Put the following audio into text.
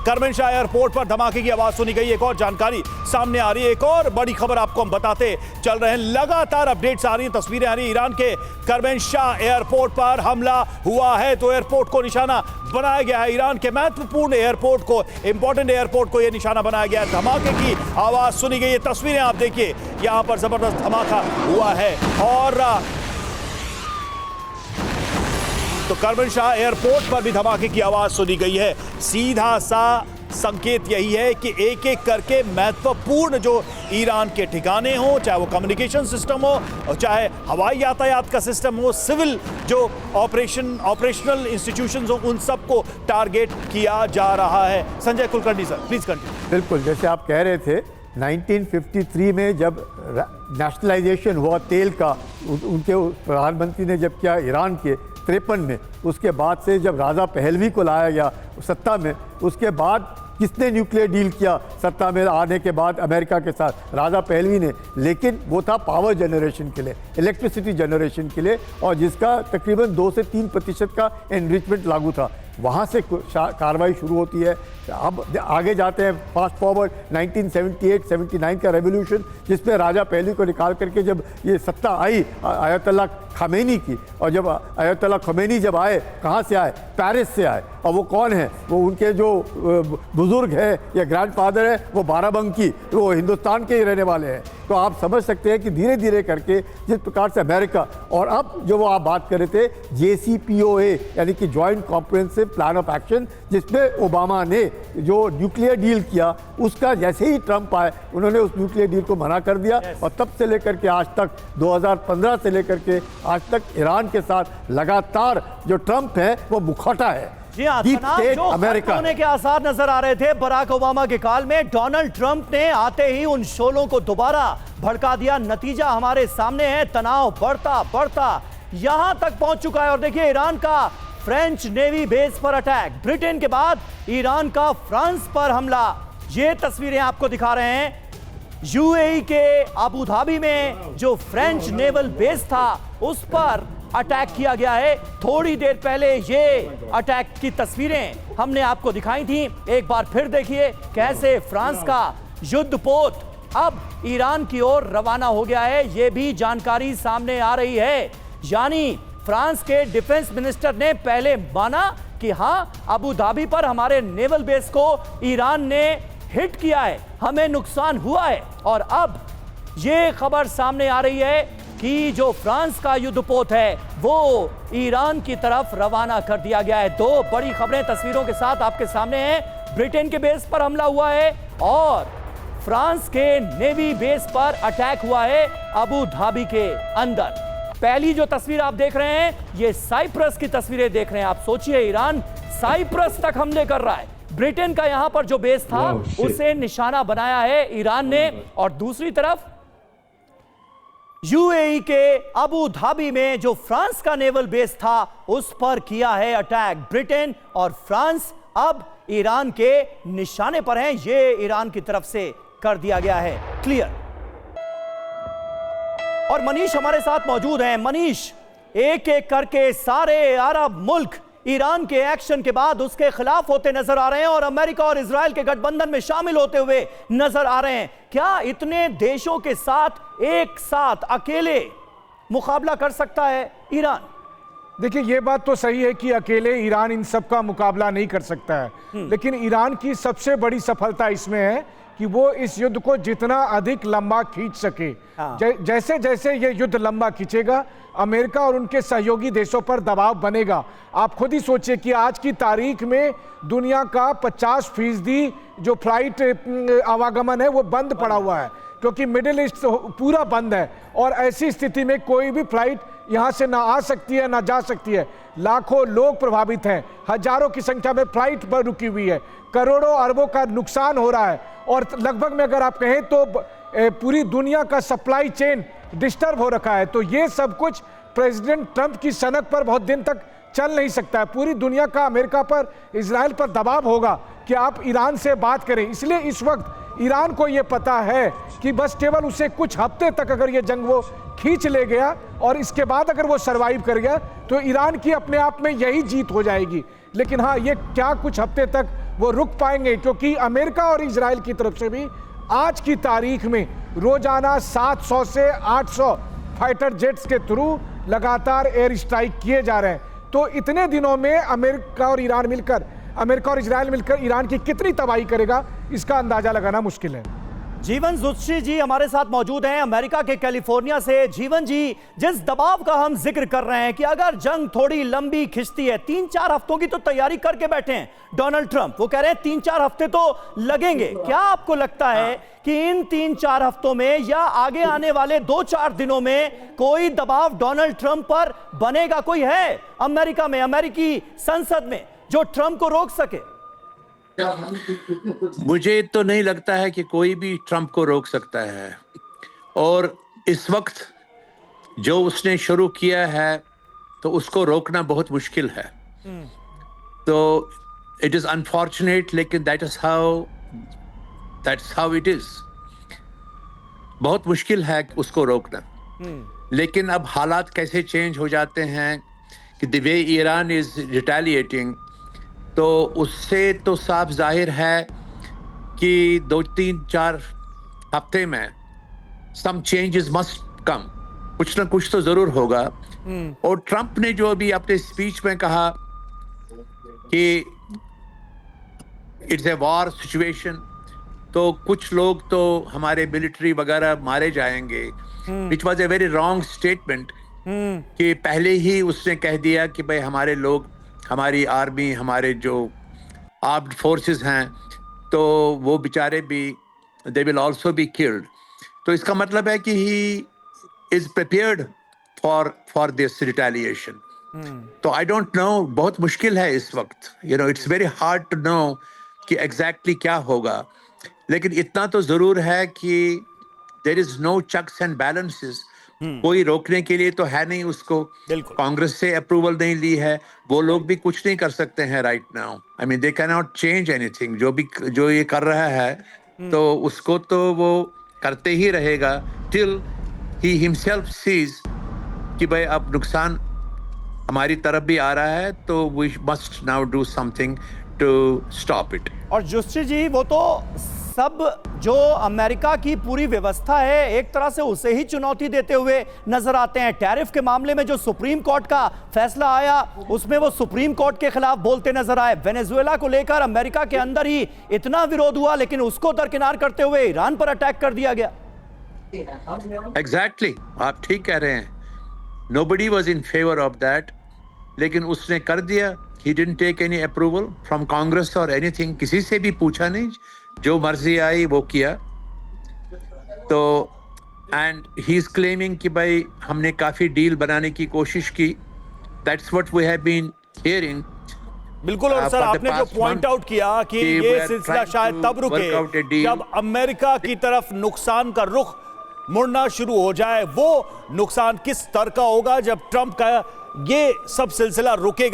करमनशाह airport पर धमाके की आवाज सुनी गई। एक और जानकारी सामने आ रही है, एक और बड़ी खबर आपको हम बताते चल रहे हैं। लगातार अपडेट्स आ रही हैं, तस्वीरें आ रही हैं। ईरान के करमनशाह एयरपोर्ट पर हमला हुआ है तो एयरपोर्ट को निशाना बनाया गया है। ईरान के महत्वपूर्ण एयरपोर्ट को, इंपॉर्टेंट एयरपोर्ट को यह निशाना बनाया गया है। धमाके की आवाज सुनी गई है। तस्वीरें आप देखिए, यहां पर जबरदस्त धमाका हुआ है और तो करमनशाह एयरपोर्ट पर भी धमाके की आवाज सुनी गई है। सीधा सा संकेत यही है कि एक एक करके महत्वपूर्ण जो ईरान के ठिकाने हो, चाहे वो कम्युनिकेशन सिस्टम हो और चाहे हवाई यातायात का सिस्टम हो, सिविल जो ऑपरेशनल इंस्टीट्यूशंस हो, उन सबको टारगेट किया जा रहा है। Sanjay Kulkarni sir, please continue. बिल्कुल, जैसे आप कह रहे थे 1953 में जब नेशनलाइजेशन हुआ तेल का, उनके प्रधानमंत्री ने जब किया ईरान के 53 में, उसके बाद से जब राजा पहलवी को लाया गया सत्ता में, उसके बाद किसने न्यूक्लियर डील किया सत्ता में आने के बाद अमेरिका के साथ? राजा पहलवी ने। लेकिन वो था पावर जनरेशन के लिए, इलेक्ट्रिसिटी जनरेशन के लिए, और जिसका तकरीबन 2 से 3% का एनरिचमेंट लागू था। वहाँ से कार्रवाई शुरू होती है। अब आगे जाते हैं, फास्ट फॉरवर्ड 1978-79 का रेवोल्यूशन, जिसमें राजा पहलवी को निकाल करके जब ये सत्ता आई अयतुल्लाह खमेनी की, और जब अयतुल्लाह खमेनी जब आए, कहाँ से आए? पेरिस से आए। और वो कौन है? वो उनके जो बुजुर्ग है या ग्रैंडफादर है, वो बाराबंकी, वो हिंदुस्तान के ही रहने वाले हैं। तो आप समझ सकते हैं कि धीरे धीरे करके जिस प्रकार से अमेरिका, और अब जो वो आप बात कर रहे थे JCPOA यानी कि joint comprehensive plan of action, जिसमें ओबामा ने जो न्यूक्लियर डील किया, उसका जैसे ही ट्रंप आए उन्होंने उस न्यूक्लियर डील को मना कर दिया। और तब से लेकर के आज तक, 2015 से लेकर के आज तक ईरान के साथ लगातार जो ट्रंप है वो मुखौटा है। जी हाँ, जो अमेरिका होने के आसार नजर आ रहे थे बराक ओबामा के काल में, डोनाल्ड ट्रंप ने आते ही उन शोलों को दोबारा भड़का दिया। नतीजा हमारे सामने है, तनाव बढ़ता बढ़ता यहां तक पहुंच चुका है। और देखिए, ईरान का फ्रेंच नेवी बेस पर अटैक, ब्रिटेन के बाद ईरान का फ्रांस पर हमला। ये तस्वीरें आपको दिखा रहे हैं। यूएई के अबू धाबी में जो फ्रेंच नेवल बेस था, उस पर अटैक किया गया है। थोड़ी देर पहले ये अटैक की तस्वीरें हमने आपको दिखाई थी। एक बार फिर देखिए कैसे फ्रांस का युद्धपोत अब ईरान की ओर रवाना हो गया है। ये भी जानकारी सामने आ रही है। यानी फ्रांस के डिफेंस मिनिस्टर ने पहले माना कि हां, अबू धाबी पर हमारे नेवल बेस को ईरान ने हिट किया है, हमें नुकसान हुआ है। और अब ये खबर सामने आ रही है कि जो फ्रांस का युद्धपोत है वो ईरान की तरफ रवाना कर दिया गया है। दो बड़ी खबरें तस्वीरों के साथ आपके सामने हैं। ब्रिटेन के बेस पर हमला हुआ है और फ्रांस के नेवी बेस पर अटैक हुआ है अबू धाबी के अंदर। पहली जो तस्वीर आप देख रहे हैं, ये साइप्रस की तस्वीरें देख रहे हैं। आप सोचिए, ईरान साइप्रस तक हमले कर रहा है। ब्रिटेन का यहां पर जो बेस था उसे निशाना बनाया है ईरान ने। और दूसरी तरफ यूएई के अबू धाबी में जो फ्रांस का नेवल बेस था, उस पर किया है अटैक। ब्रिटेन और फ्रांस अब ईरान के निशाने पर हैं। ये ईरान की तरफ से कर दिया गया है क्लियर। और मनीष हमारे साथ मौजूद हैं। मनीष, एक एक करके सारे अरब मुल्क ईरान के एक्शन के बाद उसके खिलाफ होते नजर आ रहे हैं और अमेरिका और इजराइल के गठबंधन में शामिल होते हुए नजर आ रहे हैं। क्या इतने देशों के साथ एक साथ अकेले मुकाबला कर सकता है ईरान? देखिए, ये बात तो सही है कि अकेले ईरान इन सब का मुकाबला नहीं कर सकता है, लेकिन ईरान की सबसे बड़ी सफलता इसमें है कि वो इस युद्ध को जितना अधिक लंबा खींच सके। जैसे जैसे ये युद्ध लंबा खींचेगा, अमेरिका और उनके सहयोगी देशों पर दबाव बनेगा। आप खुद ही सोचिए कि आज की तारीख में दुनिया का 50% जो फ्लाइट आवागमन है वो बंद पड़ा हुआ है, क्योंकि मिडिल ईस्ट पूरा बंद है। और ऐसी स्थिति में कोई भी फ्लाइट यहाँ से ना आ सकती है ना जा सकती है। लाखों लोग प्रभावित हैं, हजारों की संख्या में फ्लाइट पर रुकी हुई है, करोड़ों अरबों का नुकसान हो रहा है। और लगभग में अगर आप कहें तो पूरी दुनिया का सप्लाई चेन डिस्टर्ब हो रखा है। तो ये सब कुछ प्रेसिडेंट ट्रंप की सनक पर बहुत दिन तक चल नहीं सकता है। पूरी दुनिया का अमेरिका पर, इजराइल पर दबाव होगा कि आप ईरान से बात करें। इसलिए इस वक्त ईरान को यह पता है कि बस केवल उसे कुछ हफ्ते तक अगर ये जंग वो खींच ले गया और इसके बाद अगर वो सरवाइव कर गया तो ईरान की अपने आप में यही जीत हो जाएगी। लेकिन हाँ, ये क्या कुछ हफ्ते तक वो रुक पाएंगे, क्योंकि अमेरिका और इजराइल की तरफ से भी आज की तारीख में रोजाना 700 से 800 फाइटर जेट्स के थ्रू लगातार एयर स्ट्राइक किए जा रहे हैं। तो इतने दिनों में अमेरिका और इजराइल मिलकर ईरान की कितनी तबाही करेगा, इसका अंदाजा लगाना मुश्किल है। जीवन जुत्शी जी हमारे साथ मौजूद हैं अमेरिका के कैलिफोर्निया से। जीवन जी, जिस दबाव का हम जिक्र कर रहे हैं कि अगर जंग थोड़ी लंबी खिंचती है, 3-4 हफ्तों की तो तैयारी करके बैठे हैं डोनाल्ड ट्रंप, वो कह रहे हैं 3-4 हफ्ते तो लगेंगे। क्या आपको लगता है कि इन 3-4 हफ्तों में या आगे आने वाले 2-4 दिनों में कोई दबाव डोनाल्ड ट्रंप पर बनेगा? कोई है अमेरिका में, अमेरिकी संसद में, जो ट्रंप को रोक सके? मुझे तो नहीं लगता है कि कोई भी ट्रंप को रोक सकता है। और इस वक्त जो उसने शुरू किया है तो उसको रोकना बहुत मुश्किल है। तो इट इज अनफॉर्चुनेट, लेकिन दैट्स हाउ इट इज। बहुत मुश्किल है उसको रोकना। लेकिन अब हालात कैसे चेंज हो जाते हैं कि the way Iran is retaliating, तो उससे तो साफ जाहिर है कि 2-3-4 हफ्ते में सम चेंजेस मस्ट कम, कुछ ना कुछ तो जरूर होगा। और ट्रंप ने जो अभी अपने स्पीच में कहा कि इट्स ए वॉर सिचुएशन, तो कुछ लोग तो हमारे मिलिट्री वगैरह मारे जाएंगे, which was a very wrong statement. कि पहले ही उसने कह दिया कि भाई हमारे लोग, हमारी आर्मी, हमारे जो आर्म्ड फोर्सेस हैं, तो वो बेचारे भी they will also be killed. तो इसका मतलब है कि he is prepared for this retaliation. तो आई डोंट नो, बहुत मुश्किल है इस वक्त। It's very hard to know कि एग्जैक्टली क्या होगा। लेकिन इतना तो जरूर है कि there is no checks and balances. कोई रोकने के लिए तो है नहीं उसको। कांग्रेस से अप्रूवल नहीं ली है, वो लोग भी कुछ नहीं कर सकते हैं right now. I mean they can not change anything. जो ये कर रहा है तो उसको तो वो करते ही रहेगा टिल ही हिमसेल्फ सीज कि भाई अब नुकसान हमारी तरफ भी आ रहा है, तो we must now do something to stop it. और जोशी जी, वो तो सब जो अमेरिका की पूरी व्यवस्था है एक तरह से उसे ही चुनौती देते हुए नजर आते हैं। टैरिफ के मामले में जो सुप्रीम कोर्ट का फैसला आया, उसमें वो सुप्रीम कोर्ट के खिलाफ बोलते नजर आए। वेनेजुएला को लेकर अमेरिका के अंदर ही इतना विरोध हुआ, लेकिन उसको दरकिनार करते हुए ईरान पर अटैक कर दिया गया। एग्जैक्टली, आप ठीक कह रहे हैं। Nobody was in favour of that, लेकिन उसने कर दिया। He didn't take any approval from Congress और एनीथिंग, किसी से भी पूछा नहीं, जो मर्जी आई वो किया। तो एंड ही इज क्लेमिंग कि भाई हमने काफी डील बनाने की कोशिश की। That's what we have been hearing. बिल्कुल। और सर, आपने जो पॉइंट आउट किया कि ये सिलसिला शायद तब रुके जब अमेरिका की तरफ नुकसान का रुख मुड़ना शुरू हो जाए। वो नुकसान किस स्तर का होगा जब ट्रंप का ये सब सिलसिला रुकेगा?